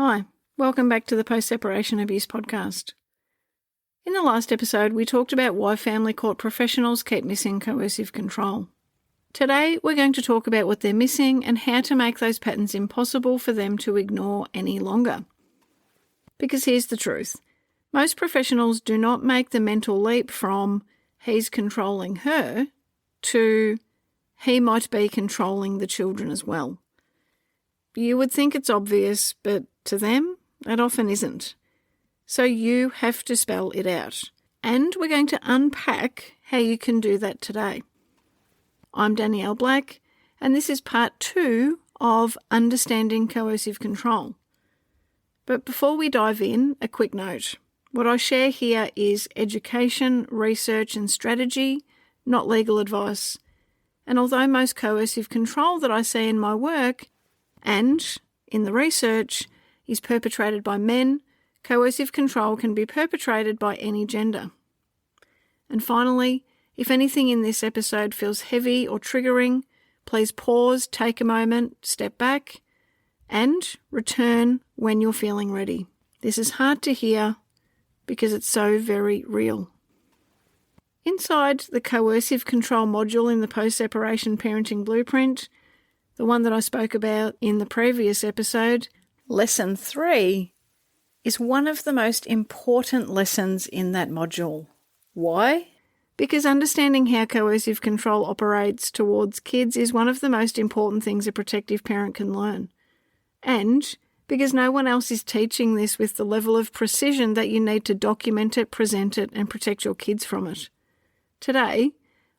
Hi, welcome back to the Post-Separation Abuse podcast. In the last episode, we talked about why family court professionals keep missing coercive control. Today, we're going to talk about what they're missing and how to make those patterns impossible for them to ignore any longer. Because here's the truth. Most professionals do not make the mental leap from he's controlling her to he might be controlling the children as well. You would think it's obvious, but to them, it often isn't. So you have to spell it out. And we're going to unpack how you can do that today. I'm Danielle Black, and this is part 2 of Understanding Coercive Control. But before we dive in, a quick note. What I share here is education, research and strategy, not legal advice. And although most coercive control that I see in my work and in the research is perpetrated by men, coercive control can be perpetrated by any gender. And finally, if anything in this episode feels heavy or triggering, please pause, take a moment, step back, and return when you're feeling ready. This is hard to hear because it's so very real. Inside the coercive control module in the post-separation parenting blueprint, the one that I spoke about in the previous episode, Lesson 3 is one of the most important lessons in that module. Why? Because understanding how coercive control operates towards kids is one of the most important things a protective parent can learn. And because no one else is teaching this with the level of precision that you need to document it, present it, and protect your kids from it. Today,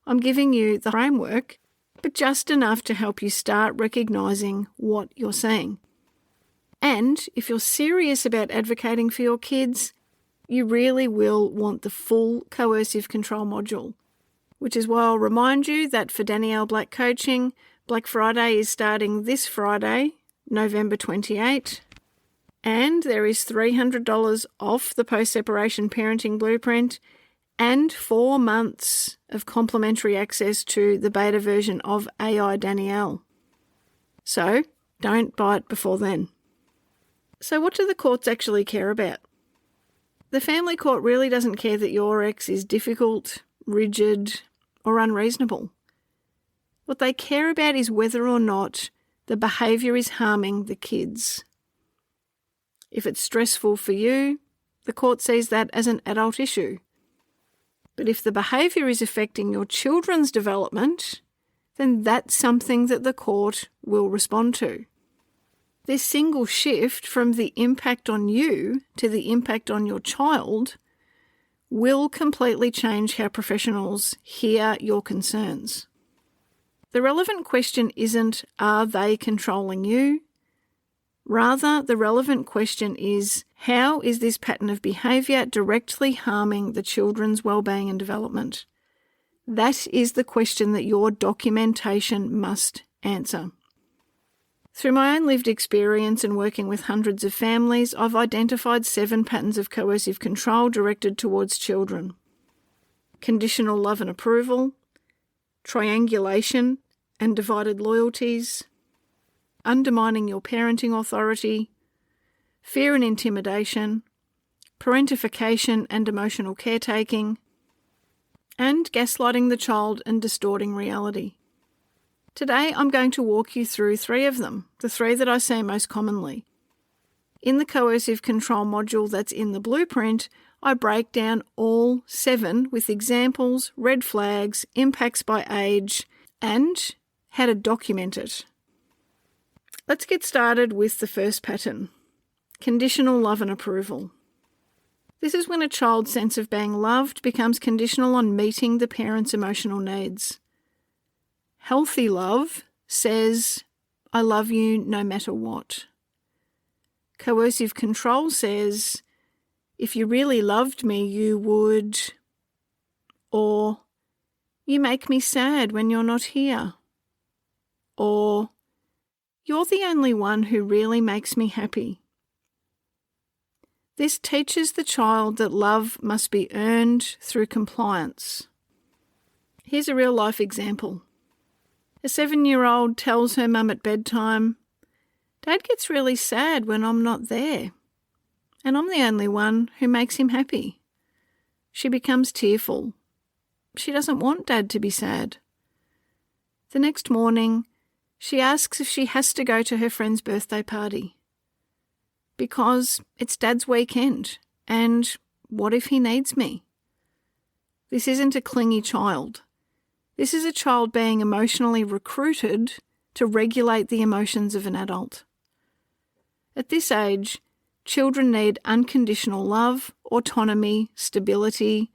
I'm giving you the framework, but just enough to help you start recognising what you're seeing. And if you're serious about advocating for your kids, you really will want the full coercive control module, which is why I'll remind you that for Danielle Black Coaching, Black Friday is starting this Friday, November 28, and there is $300 off the post-separation parenting blueprint and 4 months of complimentary access to the beta version of AI Danielle. So don't buy it before then. So what do the courts actually care about? The family court really doesn't care that your ex is difficult, rigid, or unreasonable. What they care about is whether or not the behaviour is harming the kids. If it's stressful for you, the court sees that as an adult issue. But if the behaviour is affecting your children's development, then that's something that the court will respond to. This single shift from the impact on you to the impact on your child will completely change how professionals hear your concerns. The relevant question isn't, are they controlling you? Rather, the relevant question is, how is this pattern of behaviour directly harming the children's well-being and development? That is the question that your documentation must answer. Through my own lived experience and working with hundreds of families, I've identified 7 patterns of coercive control directed towards children. Conditional love and approval, triangulation and divided loyalties, undermining your parenting authority, fear and intimidation, parentification and emotional caretaking, and gaslighting the child and distorting reality. Today I'm going to walk you through 3 of them, the 3 that I see most commonly. In the coercive control module that's in the blueprint, I break down all 7 with examples, red flags, impacts by age, and how to document it. Let's get started with the first pattern, conditional love and approval. This is when a child's sense of being loved becomes conditional on meeting the parent's emotional needs. Healthy love says, I love you no matter what. Coercive control says, if you really loved me, you would, or you make me sad when you're not here, or you're the only one who really makes me happy. This teaches the child that love must be earned through compliance. Here's a real-life example. A 7-year-old tells her mum at bedtime, Dad gets really sad when I'm not there, and I'm the only one who makes him happy. She becomes tearful. She doesn't want Dad to be sad. The next morning, she asks if she has to go to her friend's birthday party because it's Dad's weekend, and what if he needs me? This isn't a clingy child. This is a child being emotionally recruited to regulate the emotions of an adult. At this age, children need unconditional love, autonomy, stability,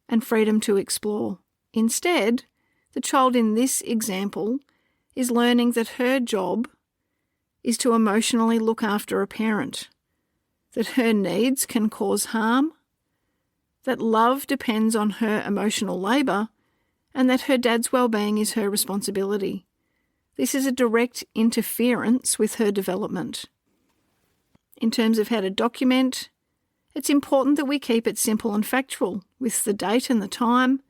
and freedom to explore. Instead, the child in this example is learning that her job is to emotionally look after a parent, that her needs can cause harm, that love depends on her emotional labour, and that her dad's well-being is her responsibility. This is a direct interference with her development. In terms of how to document, it's important that we keep it simple and factual, with the date and the time,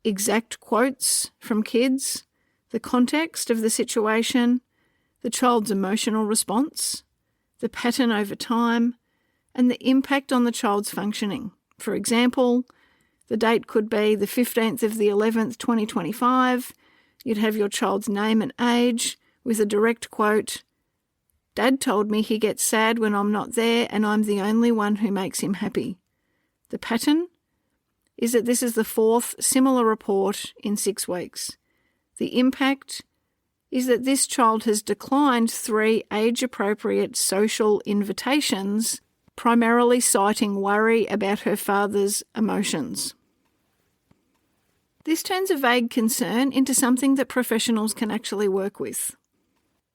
exact quotes from kids, the context of the situation, the child's emotional response, the pattern over time, and the impact on the child's functioning. For example, the date could be the 15th of the 11th, 2025. You'd have your child's name and age with a direct quote, "Dad told me he gets sad when I'm not there and I'm the only one who makes him happy." The pattern is that this is the fourth similar report in 6 weeks. The impact is that this child has declined 3 age-appropriate social invitations, primarily citing worry about her father's emotions. This turns a vague concern into something that professionals can actually work with.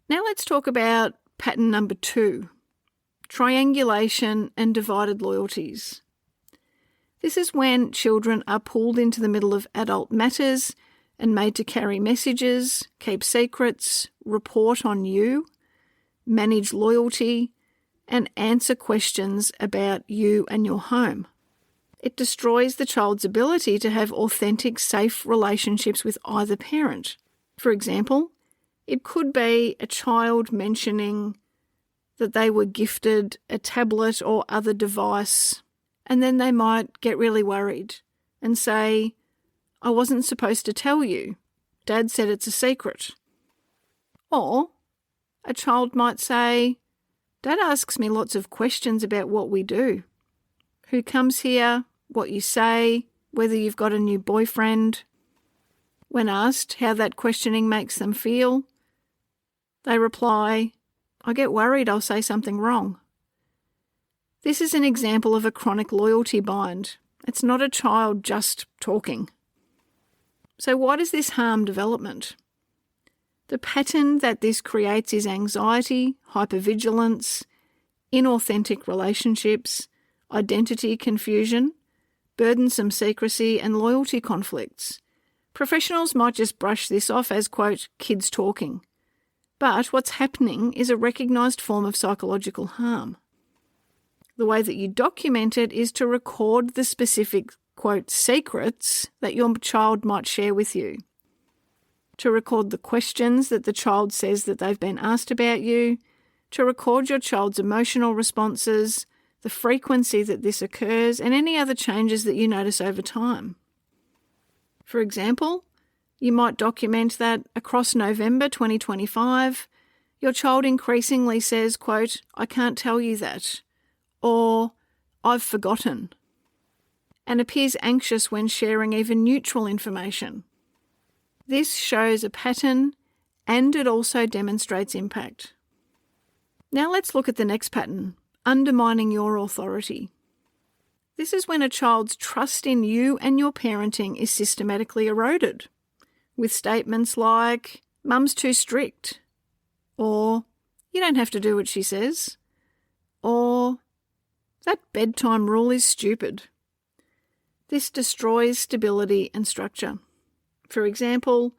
Now let's talk about pattern number 2, triangulation and divided loyalties. This is when children are pulled into the middle of adult matters and made to carry messages, keep secrets, report on you, manage loyalty, and answer questions about you and your home. It destroys the child's ability to have authentic, safe relationships with either parent. For example, it could be a child mentioning that they were gifted a tablet or other device, and then they might get really worried and say, "I wasn't supposed to tell you. Dad said it's a secret." Or a child might say, "Dad asks me lots of questions about what we do. Who comes here, what you say, whether you've got a new boyfriend." When asked how that questioning makes them feel, they reply, "I get worried I'll say something wrong." This is an example of a chronic loyalty bind. It's not a child just talking. So why does this harm development? The pattern that this creates is anxiety, hypervigilance, inauthentic relationships, identity confusion, burdensome secrecy, and loyalty conflicts. Professionals might just brush this off as, quote, kids talking. But what's happening is a recognised form of psychological harm. The way that you document it is to record the specific, quote, secrets that your child might share with you. To record the questions that the child says that they've been asked about you, to record your child's emotional responses, the frequency that this occurs, and any other changes that you notice over time. For example, you might document that across November 2025, your child increasingly says, quote, "I can't tell you that," or "I've forgotten," and appears anxious when sharing even neutral information. This shows a pattern, and it also demonstrates impact. Now let's look at the next pattern, undermining your authority. This is when a child's trust in you and your parenting is systematically eroded, with statements like, "Mum's too strict," or "You don't have to do what she says," or "That bedtime rule is stupid." This destroys stability and structure. For example,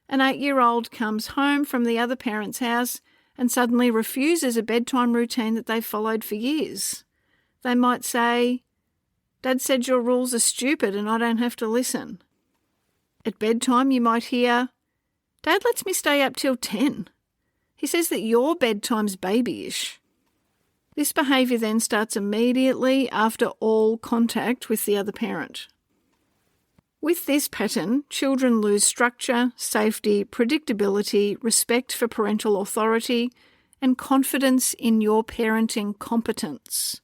an 8-year-old comes home from the other parent's house and suddenly refuses a bedtime routine that they've followed for years. They might say, "Dad said your rules are stupid and I don't have to listen." At bedtime you might hear, "Dad lets me stay up till 10. He says that your bedtime's babyish. This behaviour then starts immediately after all contact with the other parent. With this pattern, children lose structure, safety, predictability, respect for parental authority, and confidence in your parenting competence.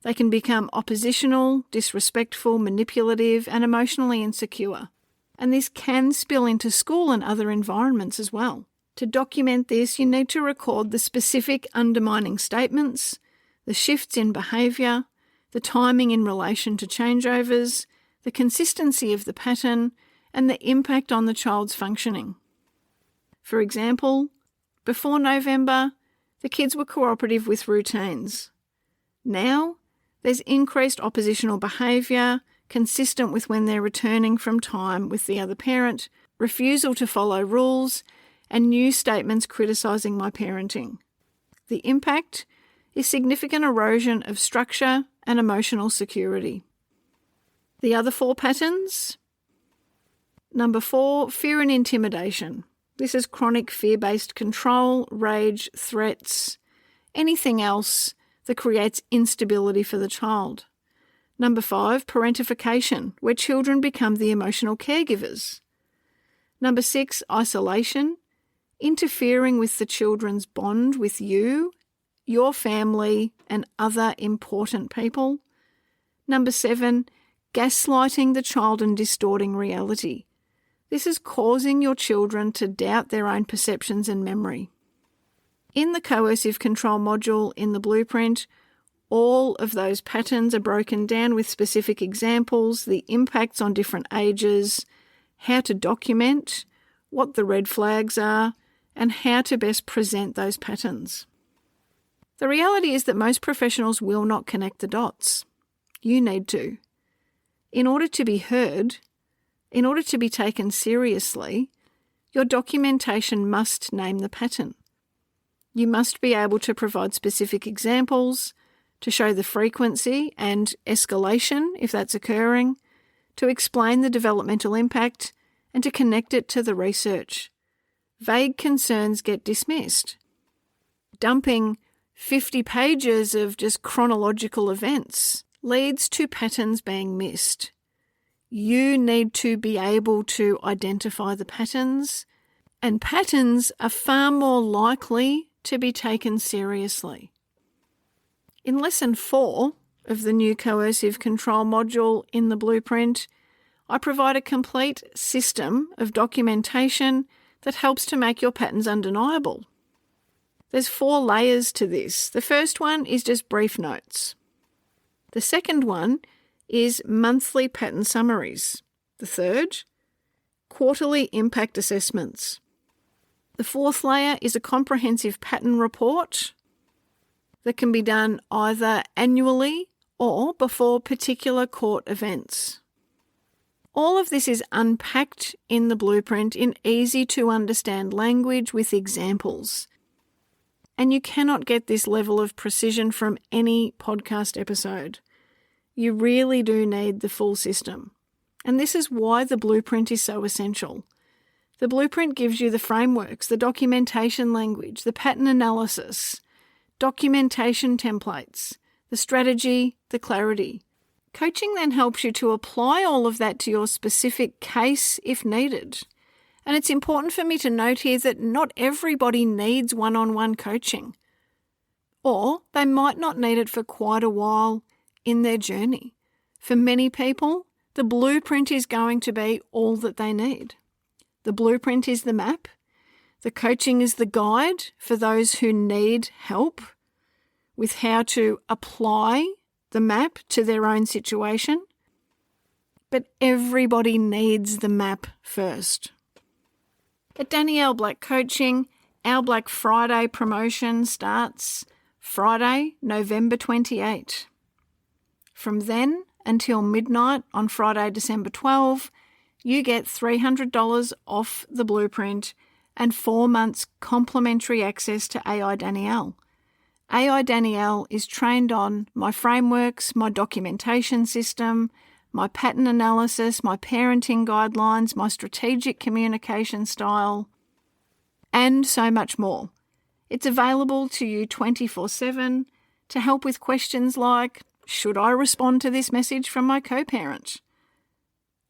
They can become oppositional, disrespectful, manipulative, and emotionally insecure. And this can spill into school and other environments as well. To document this, you need to record the specific undermining statements, the shifts in behaviour, the timing in relation to changeovers, the consistency of the pattern, and the impact on the child's functioning. For example, before November, the kids were cooperative with routines. Now, there's increased oppositional behaviour, consistent with when they're returning from time with the other parent, refusal to follow rules, and new statements criticising my parenting. The impact is significant erosion of structure and emotional security. The other 4 patterns. Number 4, fear and intimidation. This is chronic fear-based control, rage, threats, anything else that creates instability for the child. Number 5, parentification, where children become the emotional caregivers. Number 6, isolation, interfering with the children's bond with you, your family, and other important people. Number 7, gaslighting the child and distorting reality. This is causing your children to doubt their own perceptions and memory. In the coercive control module in the blueprint, all of those patterns are broken down with specific examples, the impacts on different ages, how to document, what the red flags are, and how to best present those patterns. The reality is that most professionals will not connect the dots. You need to. In order to be heard, in order to be taken seriously, your documentation must name the pattern. You must be able to provide specific examples, to show the frequency and escalation if that's occurring, to explain the developmental impact, and to connect it to the research. Vague concerns get dismissed. Dumping 50 pages of just chronological events leads to patterns being missed. You need to be able to identify the patterns, and patterns are far more likely to be taken seriously. In Lesson 4 of the new coercive control module in the blueprint, I provide a complete system of documentation that helps to make your patterns undeniable. There's 4 layers to this. The first one is just brief notes. The second one is monthly pattern summaries. The third, quarterly impact assessments. The fourth layer is a comprehensive pattern report that can be done either annually or before particular court events. All of this is unpacked in the blueprint in easy-to-understand language with examples. And you cannot get this level of precision from any podcast episode. You really do need the full system. And this is why the blueprint is so essential. The blueprint gives you the frameworks, the documentation language, the pattern analysis, documentation templates, the strategy, the clarity. Coaching then helps you to apply all of that to your specific case if needed. And it's important for me to note here that not everybody needs one-on-one coaching, or they might not need it for quite a while in their journey. For many people, the blueprint is going to be all that they need. The blueprint is the map. The coaching is the guide for those who need help with how to apply the map to their own situation. But everybody needs the map first. At Danielle Black Coaching, our Black Friday promotion starts Friday, November 28. From then until midnight on Friday, December 12, you get $300 off the blueprint and 4 months complimentary access to AI Danielle. AI Danielle is trained on my frameworks, my documentation system, my pattern analysis, my parenting guidelines, my strategic communication style, and so much more. It's available to you 24/7 to help with questions like, should I respond to this message from my co-parent?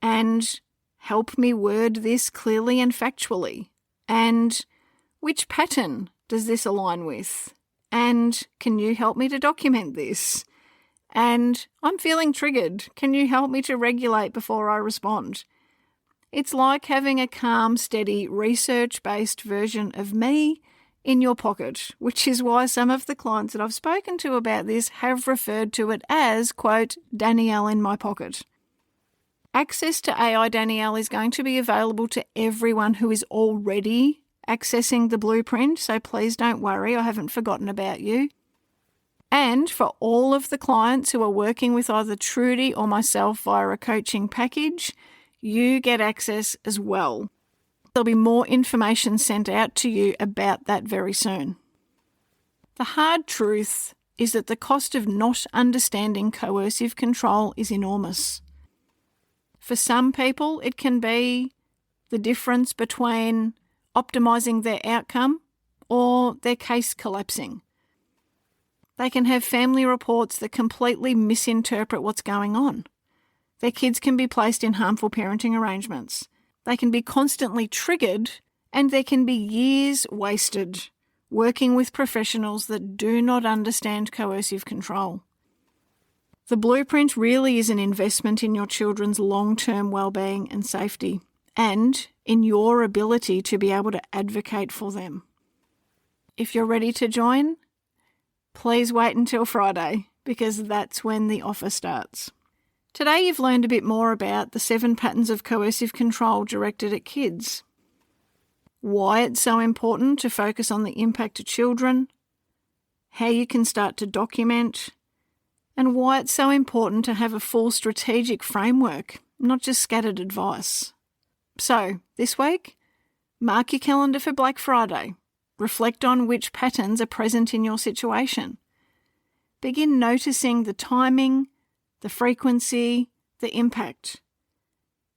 And help me word this clearly and factually. And which pattern does this align with? And can you help me to document this? And I'm feeling triggered. Can you help me to regulate before I respond? It's like having a calm, steady, research-based version of me in your pocket, which is why some of the clients that I've spoken to about this have referred to it as, quote, Danielle in my pocket. Access to AI Danielle is going to be available to everyone who is already accessing the blueprint, so please don't worry, I haven't forgotten about you. And for all of the clients who are working with either Trudy or myself via a coaching package, you get access as well. There'll be more information sent out to you about that very soon. The hard truth is that the cost of not understanding coercive control is enormous. For some people, it can be the difference between optimising their outcome or their case collapsing. They can have family reports that completely misinterpret what's going on. Their kids can be placed in harmful parenting arrangements. They can be constantly triggered, and there can be years wasted working with professionals that do not understand coercive control. The blueprint really is an investment in your children's long-term well-being and safety, and in your ability to be able to advocate for them. If you're ready to join, please wait until Friday, because that's when the offer starts. Today you've learned a bit more about the 7 patterns of coercive control directed at kids, why it's so important to focus on the impact to children, how you can start to document, and why it's so important to have a full strategic framework, not just scattered advice. So, this week, mark your calendar for Black Friday. Reflect on which patterns are present in your situation. Begin noticing the timing, the frequency, the impact.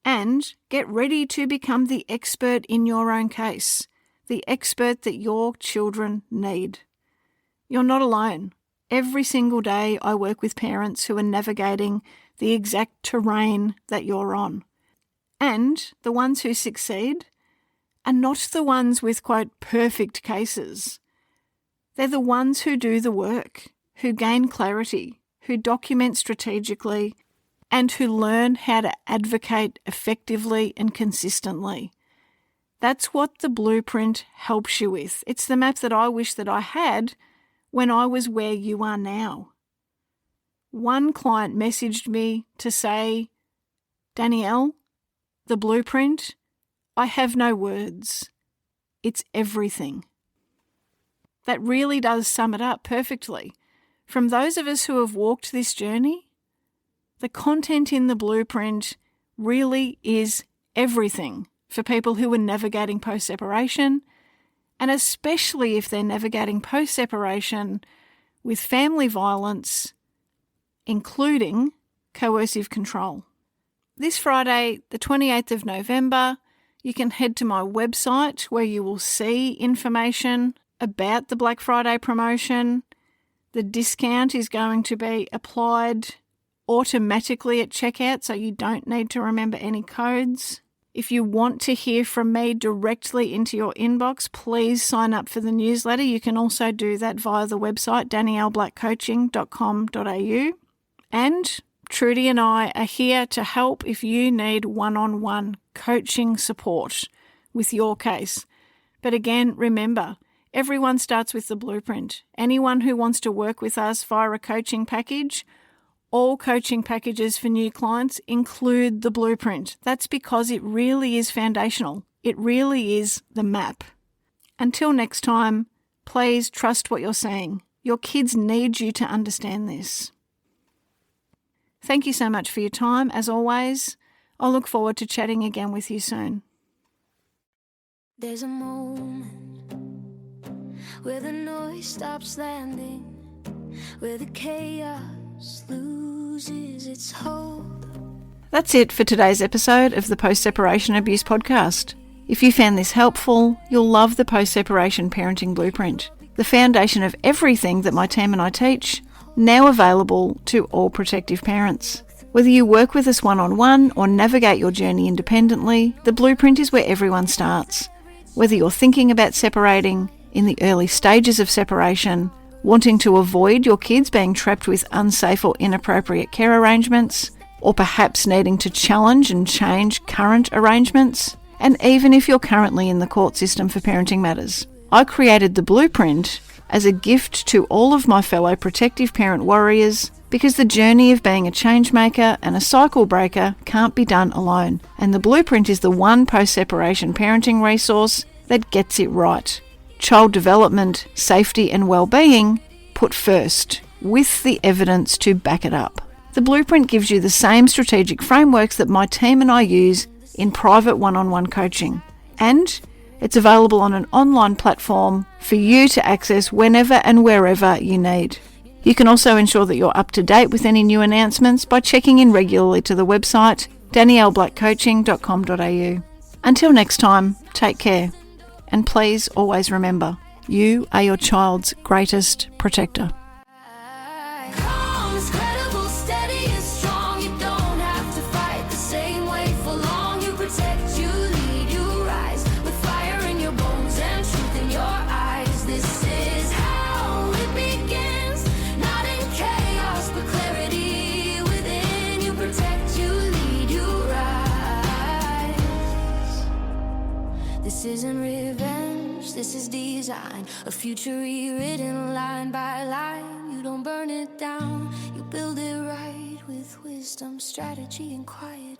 And get ready to become the expert in your own case, the expert that your children need. You're not alone. Every single day I work with parents who are navigating the exact terrain that you're on. And the ones who succeed are not the ones with, quote, perfect cases. They're the ones who do the work, who gain clarity, who document strategically, and who learn how to advocate effectively and consistently. That's what the blueprint helps you with. It's the map that I wish that I had when I was where you are now. One client messaged me to say, Danielle, the blueprint, I have no words. It's everything. That really does sum it up perfectly. From those of us who have walked this journey, the content in the blueprint really is everything for people who are navigating post-separation, and especially if they're navigating post-separation with family violence, including coercive control. This Friday, the 28th of November, you can head to my website where you will see information about the Black Friday promotion. The discount is going to be applied automatically at checkout, so you don't need to remember any codes. If you want to hear from me directly into your inbox, please sign up for the newsletter. You can also do that via the website, danielleblackcoaching.com.au. And Trudy and I are here to help if you need one-on-one coaching support with your case. But again, remember, everyone starts with the blueprint. Anyone who wants to work with us via a coaching package, all coaching packages for new clients include the blueprint. That's because it really is foundational. It really is the map. Until next time, please trust what you're saying. Your kids need you to understand this. Thank you so much for your time. As always, I'll look forward to chatting again with you soon. There's a moment where the noise stops landing, where the chaos loses its hold. That's it for today's episode of the Post-Separation Abuse Podcast. If you found this helpful, you'll love the Post-Separation Parenting Blueprint. the foundation of everything that my team and I teach, now available to all protective parents. Whether you work with us one-on-one or navigate your journey independently, the blueprint is where everyone starts. Whether you're thinking about separating, in the early stages of separation, wanting to avoid your kids being trapped with unsafe or inappropriate care arrangements, or perhaps needing to challenge and change current arrangements, and even if you're currently in the court system for parenting matters. I created the blueprint as a gift to all of my fellow protective parent warriors because the journey of being a change maker and a cycle breaker can't be done alone, and the blueprint is the one post-separation parenting resource that gets it right. Child development, safety and well-being put first, with the evidence to back it up. The blueprint gives you the same strategic frameworks that my team and I use in private one-on-one coaching, and it's available on an online platform for you to access whenever and wherever you need. You can also ensure that you're up to date with any new announcements by checking in regularly to the website danielleblackcoaching.com.au. Until next time, take care. And please always remember, you are your child's greatest protector. This isn't revenge, this is design. A future rewritten line by line. You don't burn it down, you build it right with wisdom, strategy, and quiet.